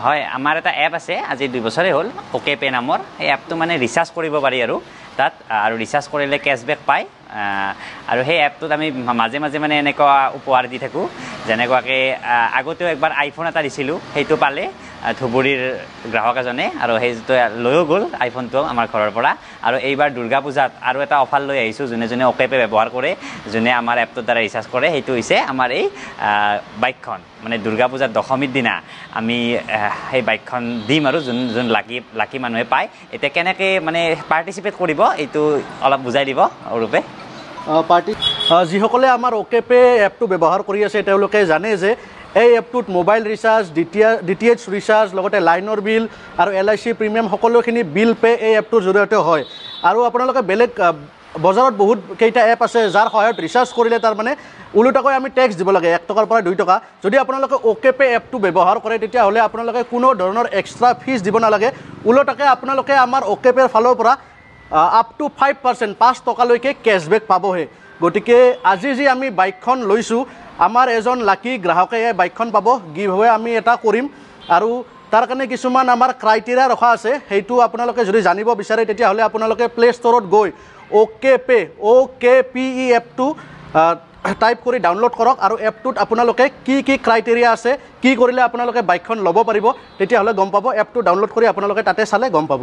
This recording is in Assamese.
হয়, আমাৰ এটা এপ আছে, আজি 2 বছৰে হ'ল, অ'কে পে নামৰ। এই এপটো মানে ৰিচাৰ্জ কৰিব পাৰি আৰু তাত, আৰু ৰিচাৰ্জ কৰিলে কেছবেক পায়। আৰু সেই এপটোত আমি মাজে মাজে মানে এনেকুৱা উপহাৰ দি থাকোঁ, যেনেকুৱাকৈ আগতেও একবাৰ আইফোন এটা দিছিলোঁ, সেইটো পালে ধুবুৰীৰ গ্ৰাহক এজনে, আৰু সেইটো লৈও গ'ল আইফোনটো আমাৰ ঘৰৰ পৰা। আৰু এইবাৰ দুৰ্গা পূজাত আৰু এটা অফাৰ লৈ আহিছোঁ, যোনে যোনে অ'কে পে ব্যৱহাৰ কৰে, যোনে আমাৰ এপটোৰ দ্বাৰা ৰিচাৰ্জ কৰে, সেইটো হৈছে আমাৰ এই বাইকখন। মানে দুৰ্গা পূজাৰ দশমীৰ দিনা আমি সেই বাইকখন দিম, আৰু যোন লাকি মানুহে পায়। এতিয়া কেনেকৈ মানে পাৰ্টিচিপেট কৰিব, এইটো অলপ বুজাই দিব অৰূপে। যিসকলে আমাৰ অ'কে পে এপটো ব্যৱহাৰ কৰি আছে তেওঁলোকে জানে যে এই এপটোত মোবাইল ৰিচাৰ্জ, DTH ৰিচাৰ্জ, লগতে লাইনৰ বিল আৰু LIC প্ৰিমিয়াম সকলোখিনি বিল পে এই এপটোৰ জৰিয়তে হয়। আৰু আপোনালোকে বেলেগ বজাৰত বহুত কেইটা এপ আছে যাৰ সহায়ত ৰিচাৰ্জ কৰিলে তাৰমানে ওলোটাকৈ আমি টেক্স দিব লাগে, 1 টকাৰ পৰা 2 টকা। যদি আপোনালোকে অ'কে পে এপটো ব্যৱহাৰ কৰে তেতিয়াহ'লে আপোনালোকে কোনো ধৰণৰ এক্সট্ৰা ফিজ দিব নালাগে। ওলোটাকে আপোনালোকে আমাৰ অ'কে পেৰ ফালৰ পৰা আপ টু 5%, 5 টকালৈকে কেছবেক পাবহে। গতিকে আজি যি আমি বাইকখন লৈছোঁ, আমাৰ এজন লাকি গ্ৰাহকে এই বাইকখন পাব। গিভৱে আমি এটা কৰিম, আৰু তাৰ কাৰণে কিছুমান আমাৰ ক্ৰাইটেৰিয়া ৰখা আছে। সেইটো আপোনালোকে যদি জানিব বিচাৰে তেতিয়াহ'লে আপোনালোকে প্লে ষ্ট'ৰত গৈ OKPE এপটো টাইপ কৰি ডাউনলোড কৰক, আৰু এপটোত আপোনালোকে কি কি ক্ৰাইটেৰিয়া আছে, কি কৰিলে আপোনালোকে বাইকখন ল'ব পাৰিব, তেতিয়াহ'লে গম পাব। এপটো ডাউনলোড কৰি আপোনালোকে তাতে চালে গম পাব।